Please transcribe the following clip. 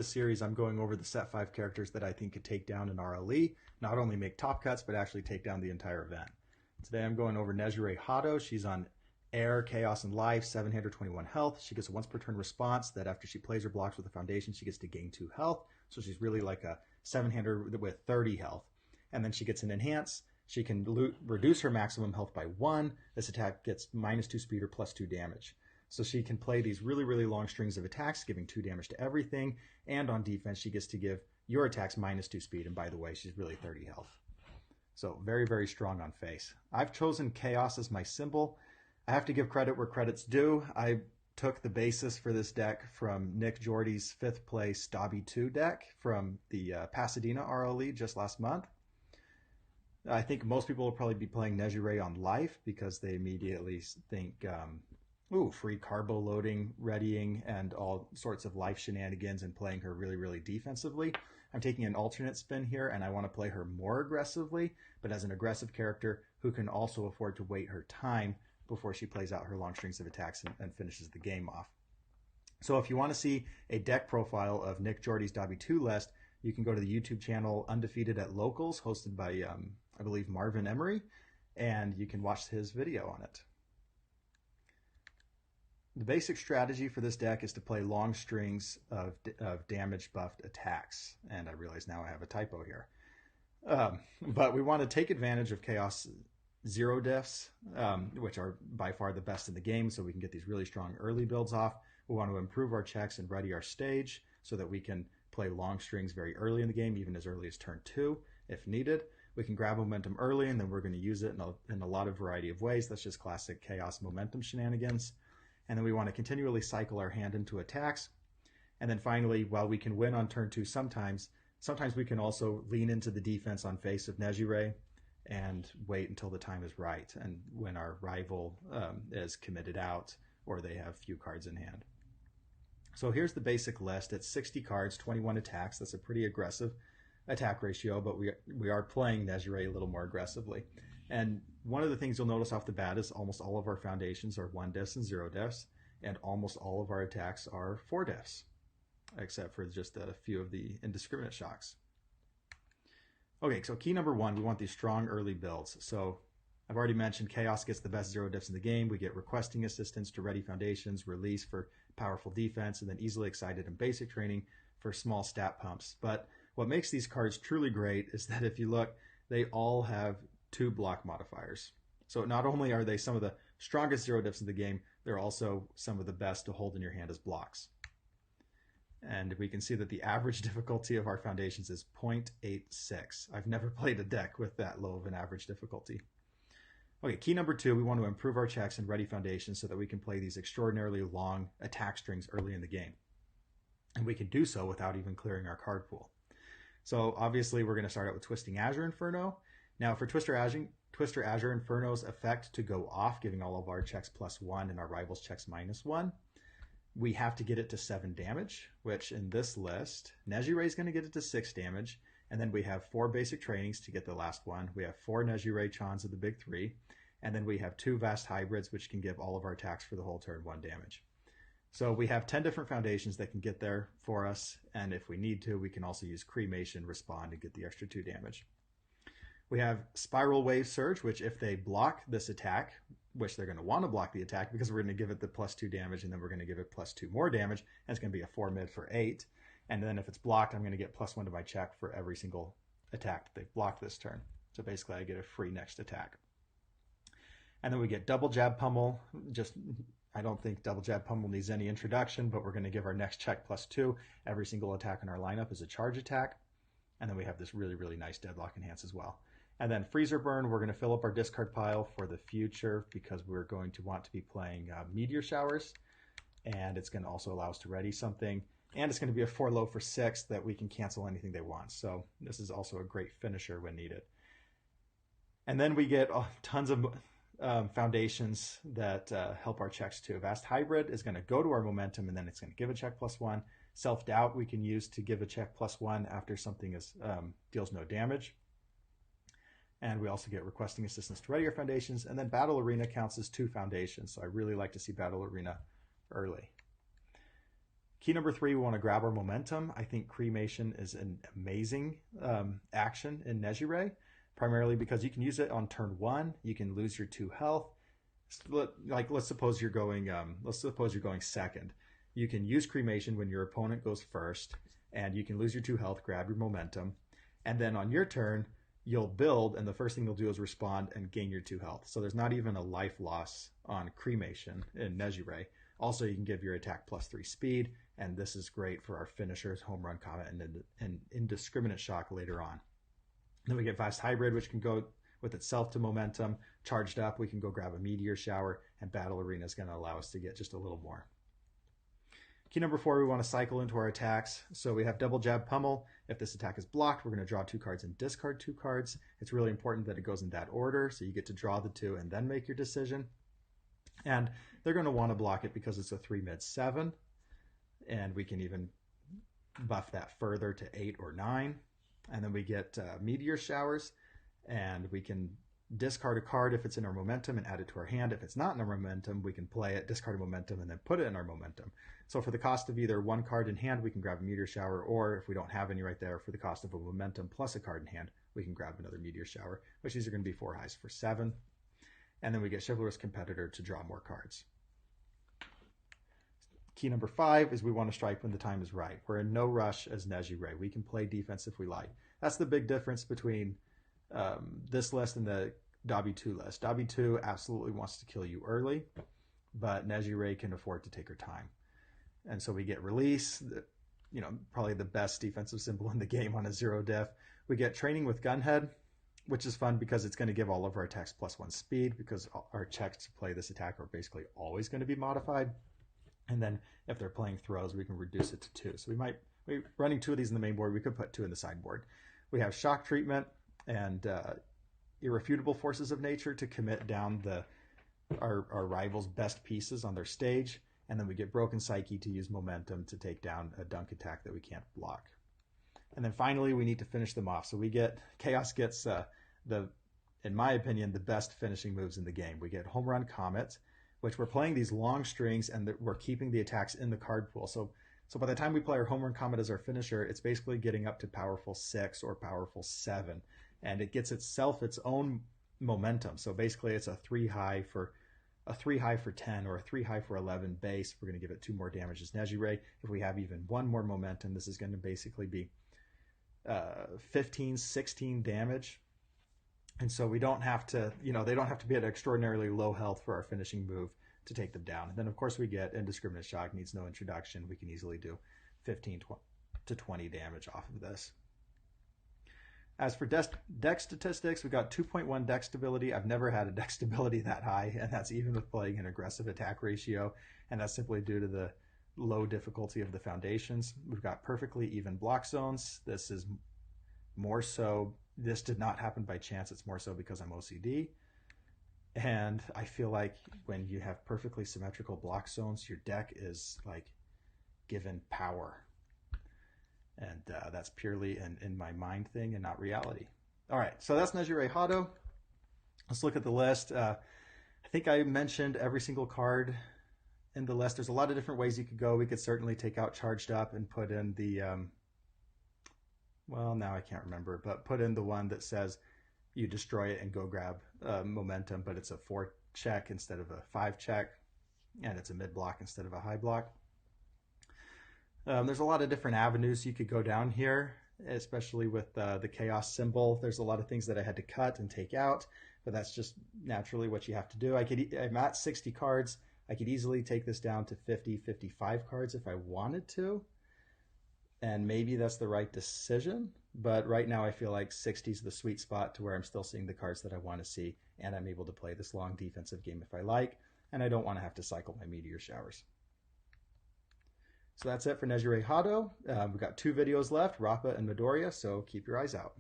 This series, I'm going over the set 5 characters that I think could take down an RLE, not only make top cuts, but actually take down the entire event. Today I'm going over Nejire Hado. She's on Air, Chaos, and Life, 7-hander, 21 health. She gets a once per turn response that after she plays her blocks with a foundation, she gets to gain 2 health. So she's really like a 7-hander with 30 health. And then she gets an enhance. She can reduce her maximum health by 1. This attack gets -2 speed or +2 damage. So she can play these really, really long strings of attacks, giving 2 damage to everything. And on defense, she gets to give your attacks -2 speed. And by the way, she's really 30 health. So very, very strong on face. I've chosen Chaos as my symbol. I have to give credit where credit's due. I took the basis for this deck from Nick Jordy's 5th place Dobby 2 deck from the Pasadena RLE just last month. I think most people will probably be playing Nejire on Life because they immediately think, free carbo loading, readying, and all sorts of life shenanigans and playing her really, really defensively. I'm taking an alternate spin here, and I want to play her more aggressively, but as an aggressive character who can also afford to wait her time before she plays out her long strings of attacks and finishes the game off. So if you want to see a deck profile of Nick Jordy's Dobby 2 list, you can go to the YouTube channel Undefeated at Locals, hosted by, I believe, Marvin Emery, and you can watch his video on it. The basic strategy for this deck is to play long strings of damage buffed attacks. And I realize now I have a typo here. But we want to take advantage of Chaos 0 diffs, which are by far the best in the game, so we can get these really strong early builds off. We want to improve our checks and ready our stage so that we can play long strings very early in the game, even as early as turn 2 if needed. We can grab momentum early, and then we're going to use it in a lot of variety of ways. That's just classic Chaos momentum shenanigans. And then we want to continually cycle our hand into attacks. And then finally, while we can win on turn 2 sometimes we can also lean into the defense on face of Nejire and wait until the time is right and when our rival is committed out or they have few cards in hand. So here's the basic list. It's 60 cards, 21 attacks. That's a pretty aggressive attack ratio, but we are playing Nejire a little more aggressively. And one of the things you'll notice off the bat is almost all of our foundations are 1 diffs and 0 diffs, and almost all of our attacks are 4 diffs, except for just a few of the indiscriminate shocks. Okay, so key number 1, we want these strong early builds. So I've already mentioned Chaos gets the best 0 diffs in the game. We get requesting assistance to ready foundations, release for powerful defense, and then easily excited and basic training for small stat pumps. But what makes these cards truly great is that if you look, they all have 2 block modifiers. So not only are they some of the strongest 0 diffs in the game, they're also some of the best to hold in your hand as blocks. And we can see that the average difficulty of our foundations is 0.86. I've never played a deck with that low of an average difficulty. Okay, key number 2, we want to improve our checks and ready foundations so that we can play these extraordinarily long attack strings early in the game. And we can do so without even clearing our card pool. So obviously we're going to start out with Twisting Azure Inferno. Now for Twister Azure Inferno's effect to go off, giving all of our checks +1 and our rivals checks -1, we have to get it to 7 damage, which in this list, Nejire is going to get it to 6 damage, and then we have 4 basic trainings to get the last one. We have 4 Nejire Chans of the big 3, and then we have 2 Vast Hybrids, which can give all of our attacks for the whole turn 1 damage. So we have 10 different foundations that can get there for us, and if we need to, we can also use Cremation, Respond, and get the extra 2 damage. We have Spiral Wave Surge, which if they block this attack, which they're going to want to block the attack because we're going to give it the +2 damage, and then we're going to give it +2 more damage, and it's going to be a 4 mid for 8. And then if it's blocked, I'm going to get +1 to my check for every single attack that they've blocked this turn. So basically I get a free next attack. And then we get Double Jab Pummel. I don't think Double Jab Pummel needs any introduction, but we're going to give our next check +2. Every single attack in our lineup is a charge attack. And then we have this really, really nice Deadlock Enhance as well. And then Freezer Burn, we're going to fill up our discard pile for the future because we're going to want to be playing Meteor Showers. And it's going to also allow us to ready something. And it's going to be a 4 low for 6 that we can cancel anything they want. So this is also a great finisher when needed. And then we get tons of foundations that help our checks too. Vast Hybrid is going to go to our momentum, and then it's going to give a check +1. Self-Doubt we can use to give a check +1 after something deals no damage. And we also get Requesting Assistance to ready our foundations. And then Battle Arena counts as 2 foundations. So I really like to see Battle Arena early. Key number 3, we want to grab our momentum. I think cremation is an amazing action in Nejire, primarily because you can use it on turn 1. You can lose your 2 health. Like let's suppose you're going second. You can use cremation when your opponent goes first, and you can lose your 2 health, grab your momentum, and then on your turn you'll build, and the first thing you'll do is respond and gain your 2 health. So there's not even a life loss on cremation in Nejire. Also, you can give your attack +3 speed, and this is great for our finishers, home run, comet, and indiscriminate shock later on. Then we get fast hybrid, which can go with itself to momentum. Charged up, we can go grab a meteor shower, and battle arena is going to allow us to get just a little more. Key number 4, we want to cycle into our attacks. So we have double jab pummel. If this attack is blocked, we're going to draw 2 cards and discard 2 cards. It's really important that it goes in that order, so you get to draw the 2 and then make your decision. And they're going to want to block it because it's a 3 mid 7, and we can even buff that further to 8 or 9. And then we get meteor showers, and we can discard a card if it's in our momentum and add it to our hand. If it's not in our momentum, we can play it, discard a momentum, and then put it in our momentum. So for the cost of either 1 card in hand, we can grab a meteor shower, or if we don't have any right there, for the cost of a momentum plus a card in hand, we can grab another meteor shower, which these are going to be 4 highs for 7. And then we get chivalrous competitor to draw more cards. Key number 5 is we want to strike when the time is right. We're in no rush as Nejire. We can play defense if we like. That's the big difference between this list and the Dabi 2 list. Dabi 2 absolutely wants to kill you early, but Nejire can afford to take her time. And so we get release, probably the best defensive symbol in the game on a 0 diff. We get training with gunhead, which is fun because it's going to give all of our attacks +1 speed, because our checks to play this attack are basically always going to be modified. And then if they're playing throws, we can reduce it to 2. So we're running 2 of these in the main board. We could put 2 in the sideboard. We have shock treatment and irrefutable forces of nature to commit down our rivals' best pieces on their stage. And then we get broken psyche to use momentum to take down a dunk attack that we can't block. And then finally, we need to finish them off. So Chaos gets in my opinion, the best finishing moves in the game. We get home run comet, which we're playing these long strings, and we're keeping the attacks in the card pool. So by the time we play our home run comet as our finisher, it's basically getting up to powerful 6 or powerful 7, and it gets itself its own momentum. So basically, it's a 3 high for 10 or a 3 high for 11 base. We're going to give it 2 more damage as Nejire. If we have even 1 more momentum, this is going to basically be 15, 16 damage. And so we don't have to, they don't have to be at extraordinarily low health for our finishing move to take them down. And then, of course, we get indiscriminate shock, needs no introduction. We can easily do 15 to 20 damage off of this. As for deck statistics, we got 2.1 deck stability. I've never had a deck stability that high, and that's even with playing an aggressive attack ratio, and that's simply due to the low difficulty of the foundations. We've got perfectly even block zones. This is more so, this did not happen by chance. It's more so because I'm OCD. And I feel like when you have perfectly symmetrical block zones, your deck is like given power. And that's purely in my mind thing and not reality. All right, so that's Nejire Hado. Let's look at the list. I think I mentioned every single card in the list. There's a lot of different ways you could go. We could certainly take out Charged Up and put in the, well, now I can't remember, but put in the one that says you destroy it and go grab momentum, but it's a 4 check instead of a 5 check, and it's a mid block instead of a high block. There's a lot of different avenues you could go down here, especially with the chaos symbol. There's a lot of things that I had to cut and take out, but that's just naturally what you have to do. I'm at 60 cards. I could easily take this down to 50, 55 cards if I wanted to, and maybe that's the right decision. But right now I feel like 60 is the sweet spot to where I'm still seeing the cards that I want to see, and I'm able to play this long defensive game if I like, and I don't want to have to cycle my meteor showers. So that's it for Nejire Hado. We've got 2 videos left, Rappa and Midoriya, so keep your eyes out.